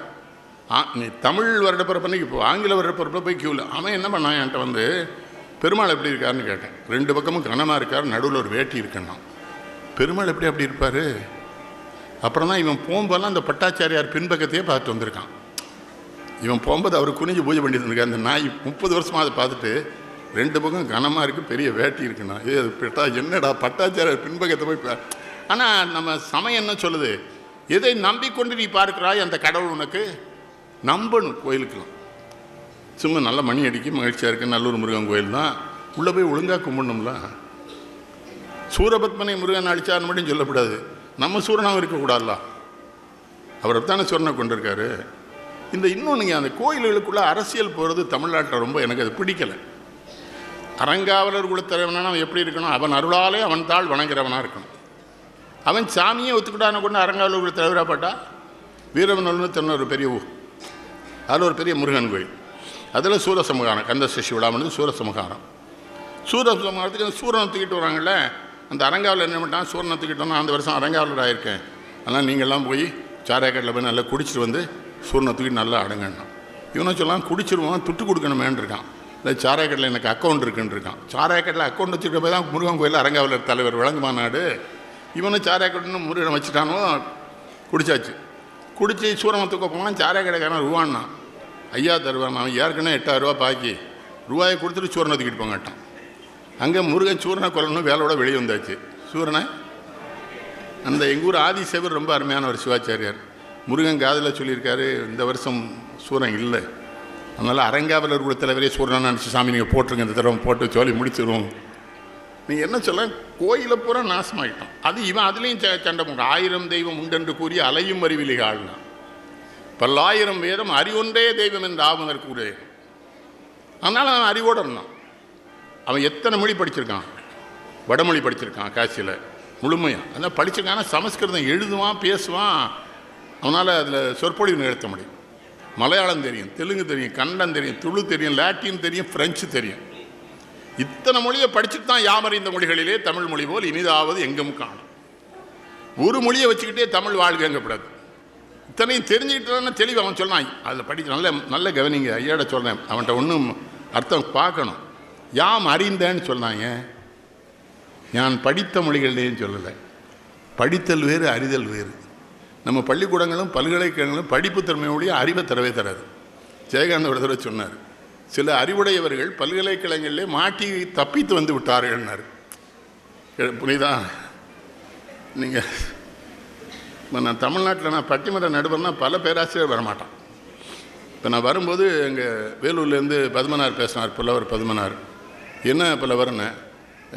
நீ தமிழ் வருடப்பிறப்பன்னைக்கு இப்போ ஆங்கில வருடப்பிறப்பில் போய் கியூவில் அவன் என்ன பண்ணான்? என்கிட்ட பெருமாள் எப்படி இருக்காருன்னு கேட்டேன். 2 பக்கமும் கனமாக இருக்கார், நடுவில் ஒரு வேட்டி இருக்குன்னா. பெருமாள் அப்படி இருப்பார்? அப்புறம் தான் இவன் போகும்போதெல்லாம் அந்த பட்டாச்சாரியார் பின்பக்கத்தையே பார்த்துட்டு வந்திருக்கான். இவன் போகும்போது அவர் குனிஞ்சு பூஜை பண்ணிட்டு இருக்கார். அந்த நாய் 30 வருஷமாக அதை பார்த்துட்டு 2 பக்கம் கனமாக இருக்குது, பெரிய வேட்டி இருக்குண்ணா. என்னடா பட்டாச்சாரியார் பின்பக்கத்தை போய் ஆனால் நம்ம சமயம் என்ன சொல்லுது? எதை நம்பிக்கொண்டு நீ பார்க்கிறாய் அந்த கடவுள் உனக்கு நம்பணும். கோயிலுக்கெல்லாம் சும்மா நல்ல மணி அடிக்க மகிழ்ச்சியாக இருக்குது. நல்லூர் முருகன் கோயில் தான், உள்ளே போய் ஒழுங்காக கும்பிடணும்ல. சூரபத்மனை முருகன் அடித்தார்னு மட்டும் சொல்லக்கூடாது. நம்ம சூரனாகவும் இருக்கக்கூடாதுல்ல. அவர் தானே சூரனை கொண்டிருக்காரு. இன்னொன்றுங்க, அந்த கோயில்களுக்குள்ளே அரசியல் போகிறது தமிழ்நாட்டில் ரொம்ப எனக்கு அது பிடிக்கலை. அறங்காவலர் குலத்தலைவனான அவன் எப்படி இருக்கணும்? அவன் அருளாலே அவன் தாள் வணங்குறவனாக இருக்கணும். அவன் சாமியை ஒத்துக்கிட்டான கொண்டு அரங்காவலர் குல தலைவராக பட்டா. வீரவனல்னு தன்ன ஒரு பெரிய ஊர், அதில் ஒரு பெரிய முருகன் கோயில், அதில் சூரசமகாரம், கந்த சஷ்டி விழாமனது சூரசமகாரம். சூரசமகாரத்துக்கு அந்த சூரனை தூக்கிட்டு வராங்கள்ல, அந்த அரங்காவலர் என்ன பண்ணிட்டான்? சூரனை தூக்கிட்டோன்னா அந்த வருஷம் அரங்காவலர் ஆகியிருக்கேன், அதனால் நீங்கள்லாம் போய் சாராயக்கட்டில் போய் நல்லா குடிச்சிட்டு சூரனை தூக்கிட்டு நல்லா அடங்கண்ணா. இவனை சொல்லலாம் குடிச்சிருவான், துட்டு கொடுக்கணுமேன்னு இருக்கான். இல்லை சாராயக்கட்டில் எனக்கு அக்கௌண்ட் இருக்குன்னு இருக்கான். சாராயக்கட்டில் அக்கௌண்ட் வச்சுருக்க போய் தான் முருகன் கோயில் அரங்காவலர் தலைவர் விளங்குமா நாடு. இவனை சாராயக்கட்டுன்னு முருகனை வச்சுட்டானோ, குடிச்சாச்சு. குடிச்சு சூரனை தூக்க போனால் சாராயக்கடைக்காரன் ரூபான்னா ஐயா தருவான். அவன் ஏற்கனவே 8000 ரூபா பாக்கி, ரூபாயை கொடுத்துட்டு சூரனை தூக்கிட்டு போங்கட்டான். அங்கே முருகன் சூரனை கொல்லணும் வேலையோட வெளியே வந்தாச்சு. சூரனை அந்த எங்கள் ஊர் ஆதிசேவர் ரொம்ப அருமையான ஒரு சிவாச்சாரியார். முருகன் காதில் சொல்லியிருக்காரு, இந்த வருஷம் சூரன் இல்லை, அதனால் அரங்காவலர் குல தலைவரே சூரனை நினச்சி சாமி நீங்கள் போட்டுருங்க, இந்த தடவை போட்டு சொல்லி முடிச்சிடுவோம். நீங்கள் என்ன சொல்ல, கோயிலை பூரா நாசமாகிட்டான். அது இவன் அதுலேயும் சண்டை போங்க. 1000 தெய்வம் உண்டென்று கூறிய அலையும் அறிவிலி ஆள்னான். 10,000 வேதம் அறிவொன்றே தெய்வம் என்று ஆவதற்கு உடைய. அதனால் அவன் அறிவோடு இருந்தான். அவன் எத்தனை மொழி படிச்சிருக்கான்? வடமொழி படிச்சிருக்கான் காசியில் முழுமையாக. அதான் படிச்சிருக்கான். சமஸ்கிருதம் எழுதுவான், பேசுவான். அவனால் அதில் சொற்பொழிவு நிறுத்த முடியும். மலையாளம் தெரியும், தெலுங்கு தெரியும், கன்னடம் தெரியும், துளு தெரியும், லாட்டின் தெரியும், ஃப்ரெஞ்சு தெரியும். இத்தனை மொழியை படிச்சுட்டு தான் யாமறிந்த மொழிகளிலே தமிழ் மொழி போல் இனிதாவது எங்கும் காணும். ஒரு மொழியை வச்சுக்கிட்டே தமிழ் வாழ்க்கைங்கப்படாது. இத்தனையும் தெரிஞ்சுக்கிட்டு தெளிவு அவன் சொன்னான். அதில் படிக்க நல்ல கவனிங்க. ஐயாட சொல்கிறேன், அவன்கிட்ட ஒன்றும் அர்த்தம் பார்க்கணும். யாம் அறிந்தேன்னு சொன்னாங்க. நான் படித்த மொழிகள்லேயும் சொல்லலை. படித்தல் வேறு, அறிதல் வேறு. நம்ம பள்ளிக்கூடங்களும் பல்கலைக்கழகங்களும் படிப்பு திறமையோடைய அறிவை தரவே தராது. ஜெயகாந்த் ஒரு தடவை சொன்னார், சில அறிவுடையவர்கள் பல்கலைக்கழகங்களிலே மாட்டி தப்பித்து வந்து விட்டார்கள்னார். புரியுதா? நீங்கள் இப்போ நான் தமிழ்நாட்டில் பட்டிமன்ற நடுவர்னா பல பேராசிரியர் வரமாட்டான். இப்போ நான் வரும்போது எங்கள் வேலூர்லேருந்து பத்மனார் பேசினார், புலவர் பத்மனார். என்ன புலவர்னு?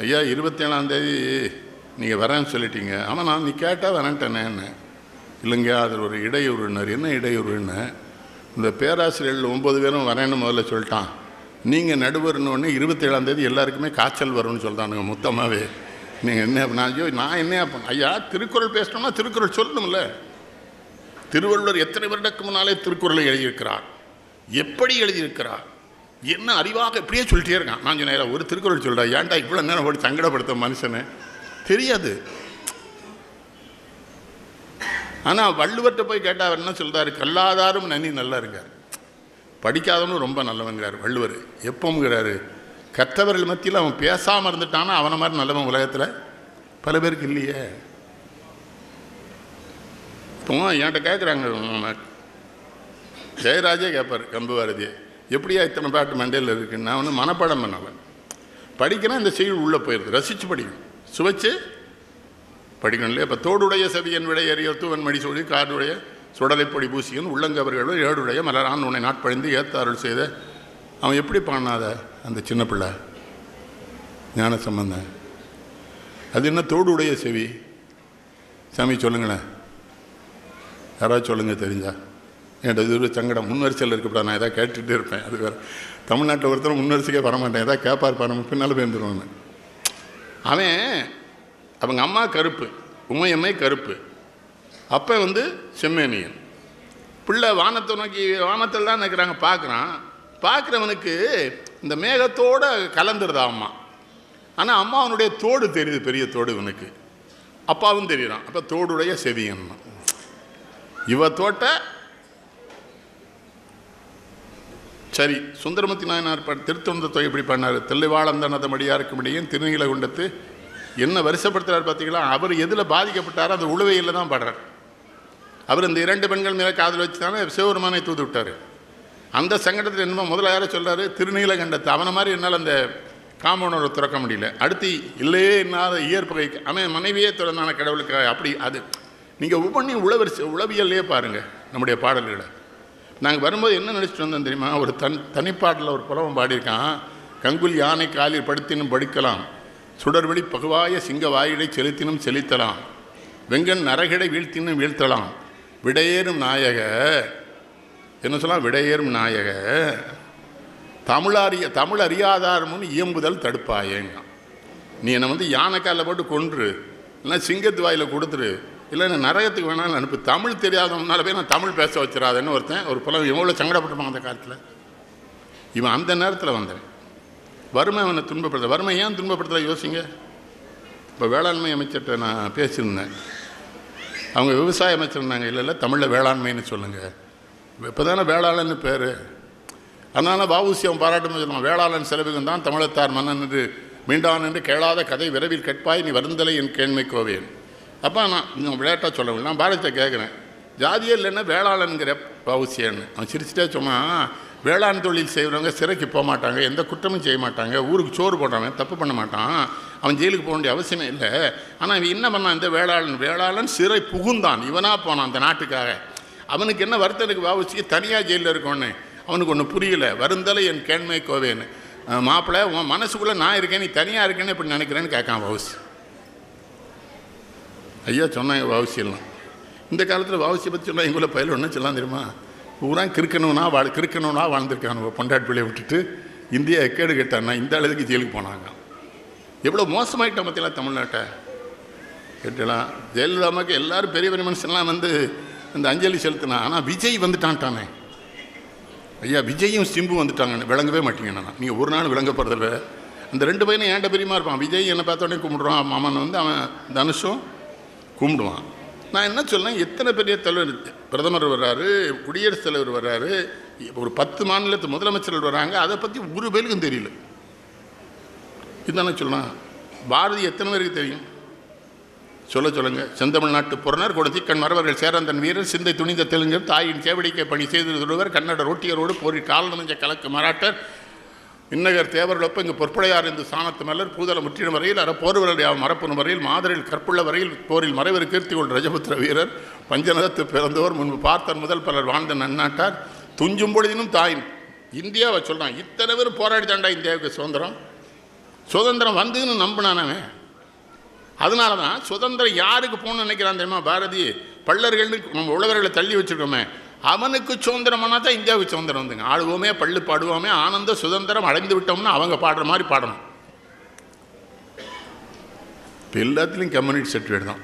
ஐயா 27ஆம் தேதி நீங்கள் வரேன்னு சொல்லிட்டீங்க. ஆமாம், நான் நீ கேட்டால் வரேன்ட்டேனேன்னு. இல்லைங்க, அதில் ஒரு இடையூறுனார். என்ன இடையூறுன்னு? இந்த பேராசிரியர்கள் 9 பேரும் வரேன்னு முதல்ல சொல்லிட்டான். நீங்கள் நடுவர்னு 27ஆம் தேதி எல்லாருக்குமே காய்ச்சல் வரும்னு சொல்கிறானுங்க மொத்தமாகவே. நீங்கள் என்ன நான் என்ன ஐயா திருக்குறள் பேசணும்னா திருக்குறள் சொல்லணும்ல. திருவள்ளுவர் எத்தனை வருடத்துக்கு முன்னாலே திருக்குறளை எழுதியிருக்கிறார், எப்படி எழுதியிருக்கிறார், என்ன அறிவாக இப்படியே சொல்லிட்டே இருக்கான். நான் சொன்னேன் ஒரு திருக்குறள் சொல்கிறா, ஏன்டா இவ்வளோ நேரம் போட்டு சங்கடப்படுத்த மனுஷனை தெரியாது. ஆனால் வள்ளுவர்கிட்ட போய் கேட்டால் அவர் என்ன சொல்கிறாரு, கல்லாதாரும் நன்னி நல்லா இருக்கார், படிக்காதவனும் ரொம்ப நல்லவங்கிறார் வள்ளுவர். எப்போங்கிறாரு, கற்றவர்கள் மத்தியில் அவன் பேசாமல் இருந்துட்டானா அவனை மாதிரி நல்லவன் உலகத்தில் பல பேருக்கு இல்லையே. இப்போ என்கிட்ட கேட்குறாங்க, ஜெயராஜே கேட்பார் கம்பு பாரதியை, எப்படியா இத்தனை பாட்டு மண்டையில் இருக்குன்னு. நான் வந்து மனப்பாடம் பண்ணவன் படிக்கிறேன், இந்த செய்தி உள்ளே போயிடுது, ரசித்து படிக்கணும், சுவைச்சு படிக்கணும் இல்லையா. இப்போ தோடுடைய செவியன் விடையறிய தூவன் மடி சொல்லி காடுடைய சுடலைப்பொடி பூசியன் உள்ளங்கவர்களும் ஏடுடைய மலரான் உன்னை நாட்பழிந்து ஏத்தாருள் செய்த அவன் எப்படி பாடினாத அந்த சின்ன பிள்ளை ஞான சம்பந்தம். அது என்ன தோடுடைய செவி சாமி சொல்லுங்களேன், யாராவது சொல்லுங்கள் தெரிஞ்சா. என்கிட்ட இது ஒரு சங்கடம், முன்வரிசையில் இருக்கப்படா, நான் எதாவது கேட்டுகிட்டே இருப்பேன். அது வேறு தமிழ்நாட்டில் ஒருத்தர் முன்வரிசைக்கே வரமாட்டேன், எதாவது கேட்பார் நம்ம பின்னால் பேர்ந்துருவாங்க. அவன் அவங்க அம்மா கருப்பு, உமையம்மை கருப்பு, அப்போ வந்து செம்மேனியன். பிள்ளை வானத்தை நோக்கி வானத்தில் தான் நிற்கிறாங்க, பார்க்குறவனுக்கு இந்த மேகத்தோடு கலந்துருதா அம்மா. ஆனால் அம்மா அவனுடைய தோடு தெரியுது, பெரிய தோடு இவனுக்கு, அப்பாவும் தெரியுறான். அப்போ தோடுடைய செவியன் இவ தோட்ட. சரி, சுந்தரமூர்த்தி நாயனார் திருத்தொண்ட தொகை எப்படி பண்ணார், தெல்லைவாழந்தனத மடியாருக்கு முடியும் திருநீலகுண்டத்து என்ன வருஷப்படுத்துறாரு பார்த்தீங்களா. அவர் எதில் பாதிக்கப்பட்டாரோ அந்த உழுவையில் தான் பாடுறார். அவர் இந்த 2 பெண்கள் மேலே காதல் வச்சு தானே சிவபெருமானை தூது விட்டார். அந்த சங்கடத்தில் என்னமோ முதல்ல யாரை சொல்கிறாரு, திருநீலகண்டத்தை. அவனை மாதிரி என்னால் அந்த காம்பவுண்டரை திறக்க முடியல. அடுத்து இல்லையே என்னால் இயற்பகை அவன் மனைவியே திறந்தான கடவுளுக்கு. அப்படி அது நீங்கள் ஒவ்வொன்றையும் உளவியல்லையே பாருங்கள் நம்முடைய பாடல்களை. நாங்கள் வரும்போது என்ன நினச்சிட்டு வந்தோம் தெரியுமா, ஒரு தனிப்பாட்டில் ஒரு புலவன் பாடியிருக்கான், கங்குல் யானை காலில் படுத்தினும் படுக்கலாம், சுடர்வெளி பகுவாய சிங்க வாயிடை செலுத்தினும் செலுத்தலாம், வெங்கன் நரகிடை வீழ்த்தினும் வீழ்த்தலாம், விடையேறும் நாயக என்ன சொல்லலாம், விடையேறும் நாயக தமிழ் அறியாதாரமுன்னு இயம்புதல் தடுப்பாயேங்க. நீ என்னை வந்து யானைக்காலில் போட்டு கொன்று, இல்லைன்னா சிங்கத்து வாயில் கொடுத்துரு, இல்லை நான் நரகத்துக்கு வேணாலும் அனுப்பு, தமிழ் தெரியாதவனால போய் நான் தமிழ் பேச வச்சிடாதுன்னு ஒரு புலவன் எவ்வளோ சங்கடப்பட்டுப்பான் அந்த காலத்தில். இவன் அந்த நேரத்தில் வந்தேன். வறுமை அவனை துன்பப்படுத்த, வறுமை ஏன் துன்பப்படுத்தலை யோசிங்க. இப்போ வேளாண்மை அமைச்சர்கிட்ட நான் பேசியிருந்தேன், அவங்க விவசாய அமைச்சர்னாங்க, இல்லை தமிழில் வேளாண்மைன்னு சொல்லுங்கள், இப்போ தானே வேளாளன்னு பேர். அதனால் வஉசி அவன் பாராட்டும் சொல்லுவான், வேளாளன் செலவுகம் தான் தமிழத்தார் மன்னன் என்று மீண்டான் என்று கேளாத கதை விரைவில் கேட்பாய் நீ வருந்தலை என் கேண்மை கோவேன். அப்போ நான் விளையாட்டாக சொல்லவில்லை, நான் பாரதத்தை கேட்குறேன், ஜாதியே இல்லைன்னா வேளாளனுங்கிற வஉசியன்னு. அவன் சிரிச்சிட்டே சொன்னான், வேளாண் தொழில் செய்கிறவங்க சிறைக்கு போக மாட்டாங்க, எந்த குற்றமும் செய்ய மாட்டாங்க, ஊருக்கு சோறு போடுறவன் தப்பு பண்ண மாட்டான், அவன் ஜெயிலுக்கு போக வேண்டிய அவசியமே இல்லை. ஆனால் இவன் என்ன பண்ணான், இந்த வேளாளன் சிறை புகுந்தான், இவனாக போனான் அந்த நாட்டுக்காக. அவனுக்கு என்ன வருத்தனுக்கு வஉசிக்கு தனியாக ஜெயிலில் இருக்கோன்னு அவனுக்கு ஒன்று புரியல. வருந்தலை என் கேண்மை கோவேன்னு. மாப்பிள்ளை உன் மனசுக்குள்ளே நான் இருக்கேன், நீ தனியாக இருக்கேன்னு இப்படி நினைக்கிறேன்னு கேட்கான் வஉசி. ஐயா சொன்னாங்க வஉசியெல்லாம். இந்த காலத்தில் வஉசியை பற்றி சொன்னால் எங்குள்ள பயில ஒன்று சொல்லலாம் தெரியுமா, ஊரா கிறுக்கணும்னா வாழ்ந்துருக்கானுவோ, பொண்டாட்டி பிள்ளையை விட்டுட்டு இந்தியா எக்கேடு கேட்டான்னா இந்த அளவுக்கு ஜெயிலுக்கு போனாங்க. எவ்வளோ மோசமாயிட்டோம் பார்த்தீங்களா தமிழ்நாட்டை கேட்டலாம். ஜெயலலிதாவுக்கு எல்லோரும் பெரிய பெரிய மனுஷன்லாம் வந்து இந்த அஞ்சலி செலுத்தினா. ஆனால் விஜய் வந்துட்டான்ட்டானே ஐயா, விஜயும் சிம்பு வந்துட்டாங்கன்னு விளங்கவே மாட்டீங்கண்ணா. நீங்கள் ஒரு நாள் விளங்க போகிறதில்ல. அந்த 2 பையனும் ஏன்ட்ட பெரியமா இருப்பான். விஜய் என்னை பார்த்தோன்னே கும்பிடுவான், மாமன் வந்து அவன் தனுஷும் கும்பிடுவான். நான் என்ன சொல்லேன், எத்தனை பெரிய தலைவர், பிரதமர் வர்றாரு, குடியரசுத் தலைவர் வர்றாரு, ஒரு 10 மாநிலத்து முதலமைச்சர்கள் வர்றாங்க, அதை பற்றி ஒரு பேருக்கும் தெரியல. இதுதானே சொல்லலாம். பாரதி எத்தனை பேருக்கு தெரியும் சொல்லுங்க. செந்தமிழ்நாட்டு புறனர் கொடுத்தி கண் மறவர்கள் சேரந்தன் வீரர் சிந்தை துணிந்த தெலுங்கர் தாயின் சேவடிக்கை பணி செய்திருவர் கன்னட ரொட்டியரோடு போரி கால் நெஞ்ச கலக்கு மராட்டர் இன்னகர் தேவர்களொப்ப இங்கு பொற்படையார் இந்த சாணத்து மலர் பூதல முற்றின வரையில் போர்வருடைய மரப்புன வரையில் மாதரில் கற்புள்ள வரையில் போரில் மறைவர் கீர்த்திகொள் ரஜபுத்திர வீரர் பஞ்சநகத்து பிறந்தோர் முன்பு பார்த்தன் முதல் பலர் வாழ்ந்த நன்னாட்டார் துஞ்சும் பொழுதினும் தாயின் இந்தியாவை சொல்கிறான். இத்தனை பேர் போராடி தாண்டா இந்தியாவுக்கு சுதந்திரம் வந்துன்னு நம்பினானவன். அதனால தான் சுதந்திரம் யாருக்கு போகணும்னு நினைக்கிறான் தெரியுமா பாரதி. பள்ளர்கள்னு நம்ம உழவர்களை தள்ளி வச்சுருக்கோமே, அவனுக்கு சுதந்திரமானா தான் இந்தியாவுக்கு சுதந்திரம் வந்துங்க. ஆளுவோமே பள்ளு பாடுவோமே ஆனந்த சுதந்திரம் அடைந்து விட்டோம்னு அவங்க பாடுற மாதிரி பாடணும். இப்போ எல்லாத்துலேயும் கம்யூனிட்டி சர்டிஃபிகேட் தான்.